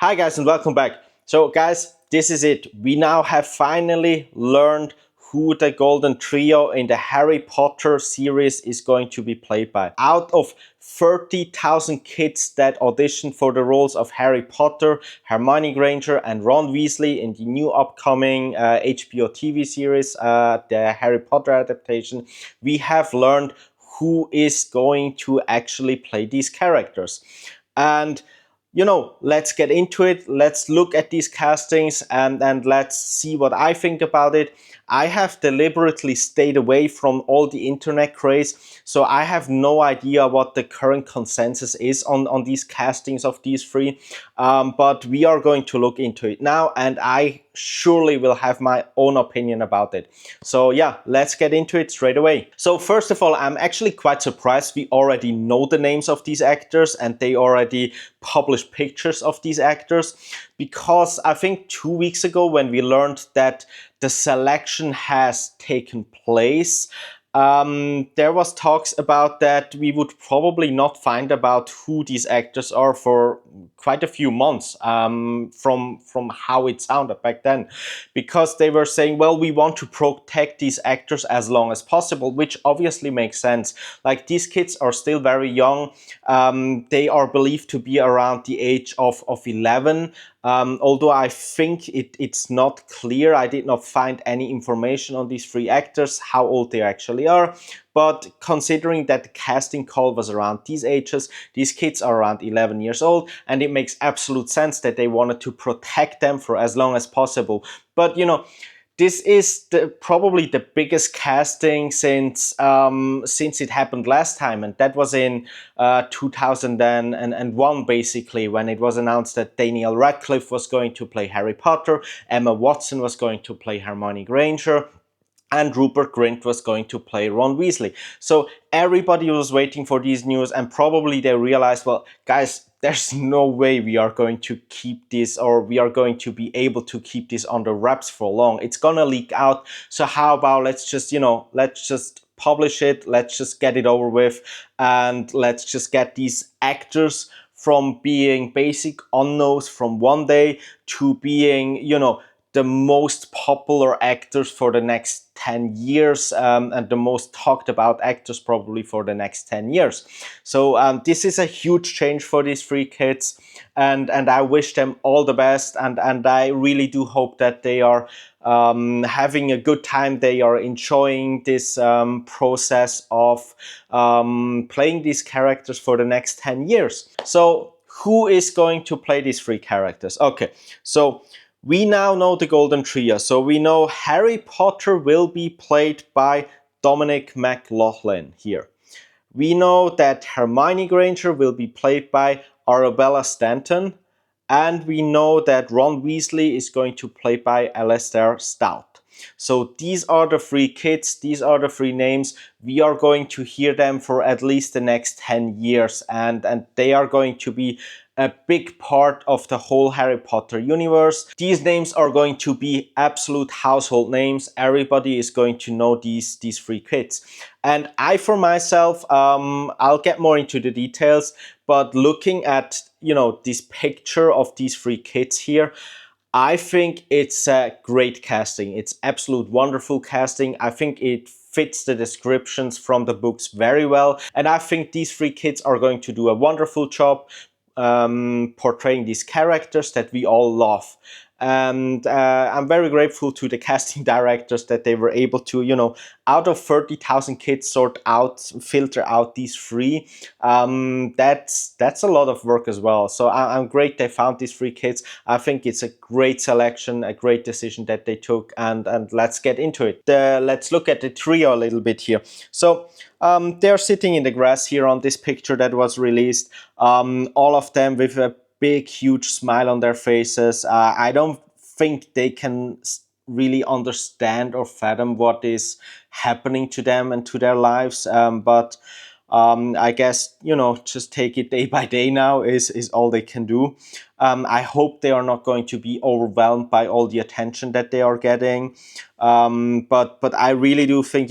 Hi guys and welcome back. So guys, this is it. We now have finally learned who the golden trio in the Harry Potter series is going to be played by. Out of 30,000 kids that auditioned for the roles of Harry Potter, Hermione Granger and Ron Weasley in the new upcoming HBO TV series, the Harry Potter adaptation, we have learned who is going to actually play these characters. And let's get into it. Let's look at these castings and let's see what I think about it. I have deliberately stayed away from all the internet craze, so I have no idea what the current consensus is on these castings of these three. But we are going to look into it now, and I surely will have my own opinion about it. So yeah, let's get into it straight away. So first of all, I'm actually quite surprised we already know the names of these actors and they already published pictures of these actors, because I think 2 weeks ago when we learned that the selection has taken place, there was talks about that we would probably not find about who these actors are for quite a few months, from how it sounded back then, because they were saying, well, we want to protect these actors as long as possible, which obviously makes sense. Like, these kids are still very young. They are believed to be around the age of 11. Although I think it's not clear. I did not find any information on these three actors, how old they actually are. But considering that the casting call was around these ages, these kids are around 11 years old, and it makes absolute sense that they wanted to protect them for as long as possible. But this is probably the biggest casting since it happened last time, and that was in 2001, basically, when it was announced that Daniel Radcliffe was going to play Harry Potter, Emma Watson was going to play Hermione Granger, and Rupert Grint was going to play Ron Weasley. So everybody was waiting for these news, and probably they realized, well, guys, there's no way we are going to keep this, or we are going to be able to keep this under wraps for long. It's gonna leak out. So how about let's just publish it. Let's just get it over with, and let's just get these actors from being basic unknowns from one day to being, the most popular actors for the next 10 years, and the most talked about actors probably for the next 10 years. So this is a huge change for these three kids, and I wish them all the best, and I really do hope that they are having a good time. They are enjoying this process of playing these characters for the next 10 years. So who is going to play these three characters? Okay, so we now know the golden trio. So we know Harry Potter will be played by Dominic McLaughlin here. We know that Hermione Granger will be played by Arabella Stanton. And we know that Ron Weasley is going to play by Alistair Stout. So these are the three kids, these are the three names. We are going to hear them for at least the next 10 years, and they are going to be a big part of the whole Harry Potter universe. These names are going to be absolute household names. Everybody is going to know these three kids. And I, for myself, I'll get more into the details, but looking at, this picture of these three kids here, I think it's a great casting. It's absolute wonderful casting. I think it fits the descriptions from the books very well. And I think these three kids are going to do a wonderful job portraying these characters that we all love. And I'm very grateful to the casting directors that they were able to, out of 30,000 kids, filter out these three. That's a lot of work as well. So I'm great they found these three kids. I think it's a great selection, a great decision that they took, and let's get into it. Let's look at the trio a little bit here. So they're sitting in the grass here on this picture that was released. All of them with a big, huge smile on their faces. I don't think they can really understand or fathom what is happening to them and to their lives. But I guess, just take it day by day now is all they can do. I hope they are not going to be overwhelmed by all the attention that they are getting. But I really do think,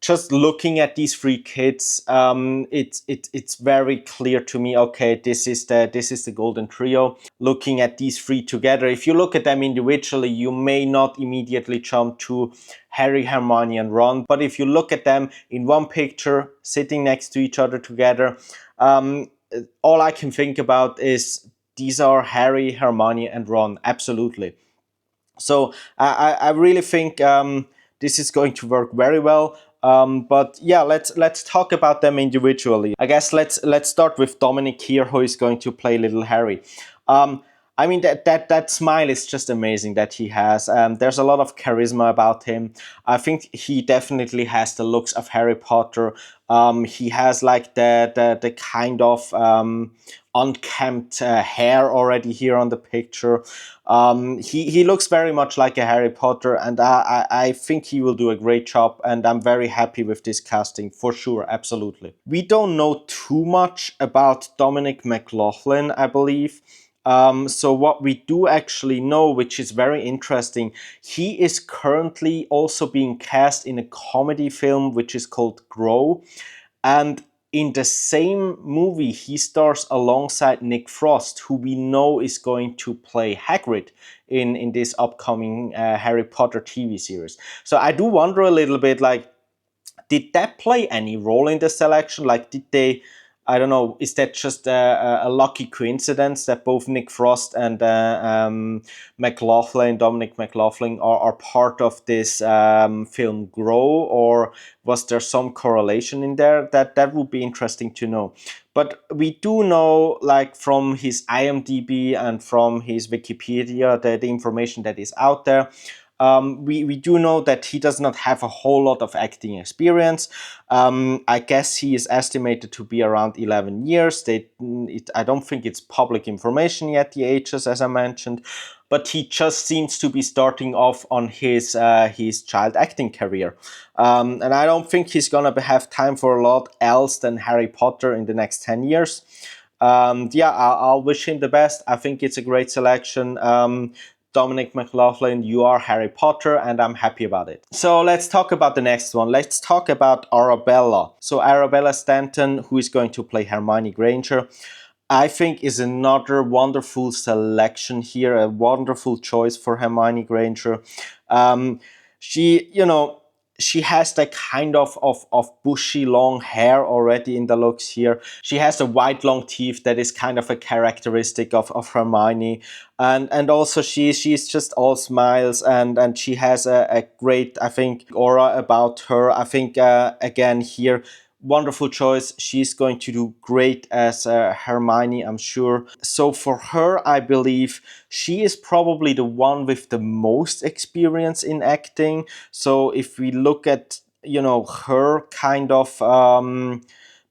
just looking at these three kids, it's very clear to me. Okay, this is the golden trio. Looking at these three together, if you look at them individually, you may not immediately jump to Harry, Hermione, and Ron. But if you look at them in one picture, sitting next to each other together, all I can think about is these are Harry, Hermione, and Ron. Absolutely. So I really think this is going to work very well. But yeah, let's talk about them individually. I guess let's start with Dominic here, who is going to play little Harry. I mean that smile is just amazing that he has. There's a lot of charisma about him. I think he definitely has the looks of Harry Potter. He has like the kind of unkempt hair already here on the picture. He looks very much like a Harry Potter, and I think he will do a great job, and I'm very happy with this casting for sure, absolutely. We don't know too much about Dominic McLaughlin, I believe. So what we do actually know, which is very interesting, he is currently also being cast in a comedy film which is called Grow, and in the same movie he stars alongside Nick Frost, who we know is going to play Hagrid in this upcoming Harry Potter TV series. So I do wonder a little bit, like, did that play any role in the selection? Like, did they, I don't know, is that just a lucky coincidence that both Nick Frost and Dominic McLaughlin are part of this film Grow, or was there some correlation in there? That would be interesting to know. But we do know, like, from his IMDb and from his Wikipedia, the information that is out there, we do know that he does not have a whole lot of acting experience. I guess he is estimated to be around 11 years. I don't think it's public information yet, the ages, as I mentioned, but he just seems to be starting off on his child acting career. And I don't think he's gonna have time for a lot else than Harry Potter in the next 10 years. Yeah, I'll wish him the best. I think it's a great selection. Dominic McLaughlin, you are Harry Potter, and I'm happy about it. So let's talk about the next one. Let's talk about Arabella. So Arabella Stanton, who is going to play Hermione Granger, I think is another wonderful selection here, a wonderful choice for Hermione Granger. She has that kind of bushy long hair already in the looks here. She has the white long teeth that is kind of a characteristic of Hermione. And also she's just all smiles, and she has a great, I think, aura about her. I think, again here, wonderful choice. She's going to do great as Hermione, I'm sure. So for her, I believe she is probably the one with the most experience in acting. So if we look at, her kind of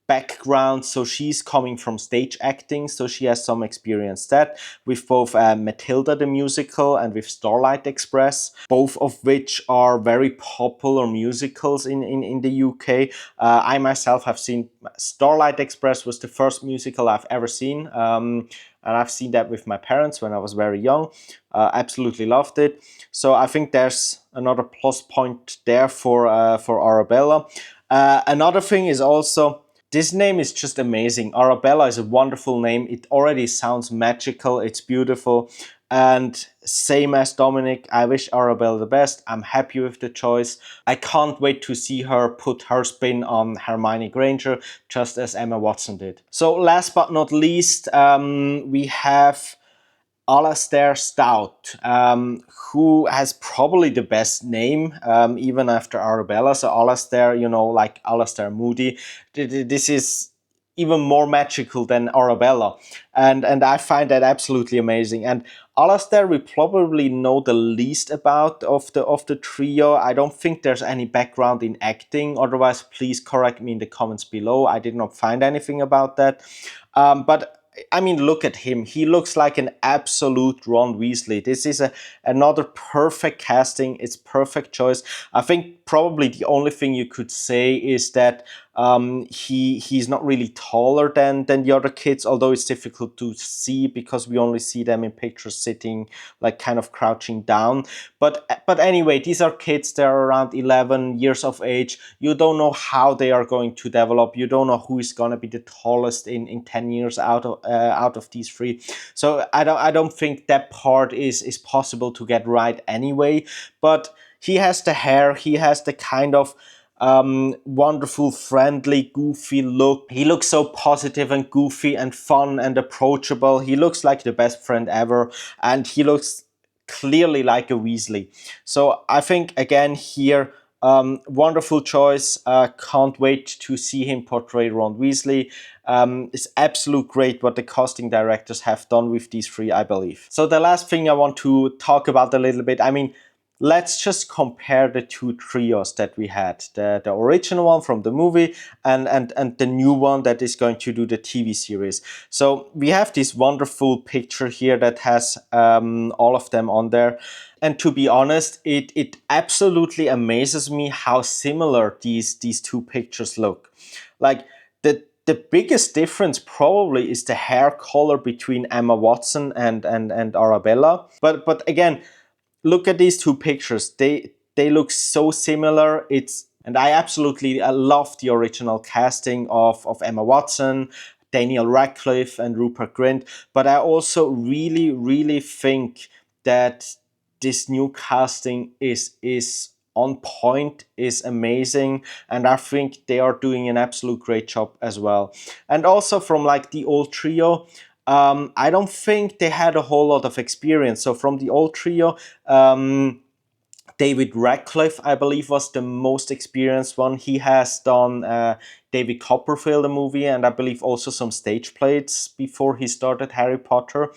background, so she's coming from stage acting, so she has some experience that with both Matilda the musical and with Starlight Express, both of which are very popular musicals in the UK. I myself have seen Starlight Express, was the first musical I've ever seen, and I've seen that with my parents when I was very young. Absolutely loved it. So I think there's another plus point there for Arabella. Another thing is also, this name is just amazing. Arabella is a wonderful name. It already sounds magical. It's beautiful. And same as Dominic, I wish Arabella the best. I'm happy with the choice. I can't wait to see her put her spin on Hermione Granger, just as Emma Watson did. So last but not least, we have Alistair Stout, who has probably the best name, even after Arabella. So Alastair, like Alastair Moody, this is even more magical than Arabella, and I find that absolutely amazing. And Alastair we probably know the least about of the trio. I don't think there's any background in acting. Otherwise, please correct me in the comments below. I did not find anything about that. But I mean, look at him. He looks like an absolute Ron Weasley. This is another perfect casting. It's perfect choice. I think probably the only thing you could say is that He's not really taller than the other kids, although it's difficult to see because we only see them in pictures sitting like kind of crouching down. But anyway, these are kids. They're around 11 years of age. You don't know how they are going to develop. You don't know who is going to be the tallest in 10 years out of these three. So I don't think that part is possible to get right anyway. But he has the hair. He has the kind of wonderful, friendly, goofy look. He looks so positive and goofy and fun and approachable. He looks like the best friend ever, and he looks clearly like a Weasley. So I think again here, wonderful choice. Can't wait to see him portray Ron Weasley. It's absolute great what the casting directors have done with these three, I believe. So the last thing I want to talk about a little bit, I mean, let's just compare the two trios that we had, the original one from the movie and the new one that is going to do the TV series. So we have this wonderful picture here that has all of them on there. And to be honest, it absolutely amazes me how similar these two pictures look. Like the biggest difference probably is the hair color between Emma Watson and Arabella. But again, look at these two pictures. They look so similar. And I absolutely love the original casting of Emma Watson, Daniel Radcliffe, and Rupert Grint. But I also really think that this new casting is on point, is amazing, and I think they are doing an absolute great job as well. And also from like the old trio, I don't think they had a whole lot of experience. So from the old trio, David Radcliffe, I believe, was the most experienced one. He has done David Copperfield, a movie, and I believe also some stage plays before he started Harry Potter.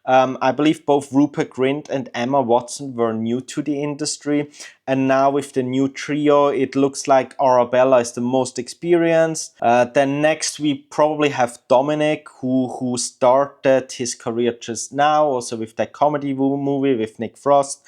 I believe both Rupert Grint and Emma Watson were new to the industry. And now with the new trio, it looks like Arabella is the most experienced. Then next we probably have Dominic, who started his career just now, also with that comedy movie with Nick Frost.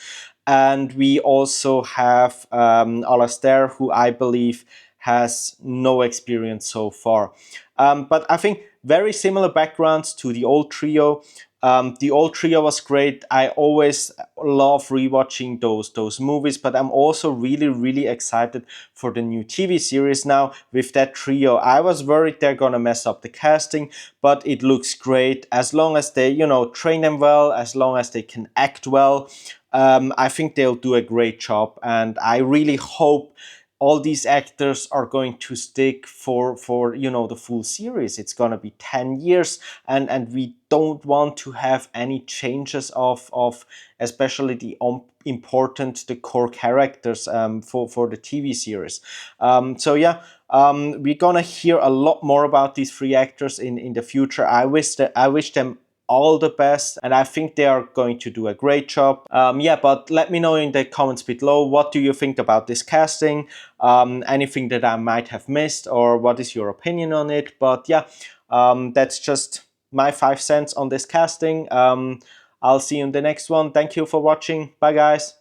And we also have Alastair, who I believe has no experience so far. But I think very similar backgrounds to the old trio. The old trio was great. I always love rewatching those movies, but I'm also really excited for the new TV series now with that trio. I was worried they're gonna mess up the casting, but it looks great as long as they, train them well, as long as they can act well. I think they'll do a great job, and I really hope all these actors are going to stick for the full series. It's gonna be 10 years, and we don't want to have any changes of especially the the core characters for the TV series. So yeah, we're gonna hear a lot more about these three actors in the future. I wish them all the best, and I think they are going to do a great job. Yeah, but let me know in the comments below, what do you think about this casting? Anything that I might have missed, or what is your opinion on it? But yeah, that's just my 5 cents on this casting. I'll see you in the next one. Thank you for watching. Bye guys.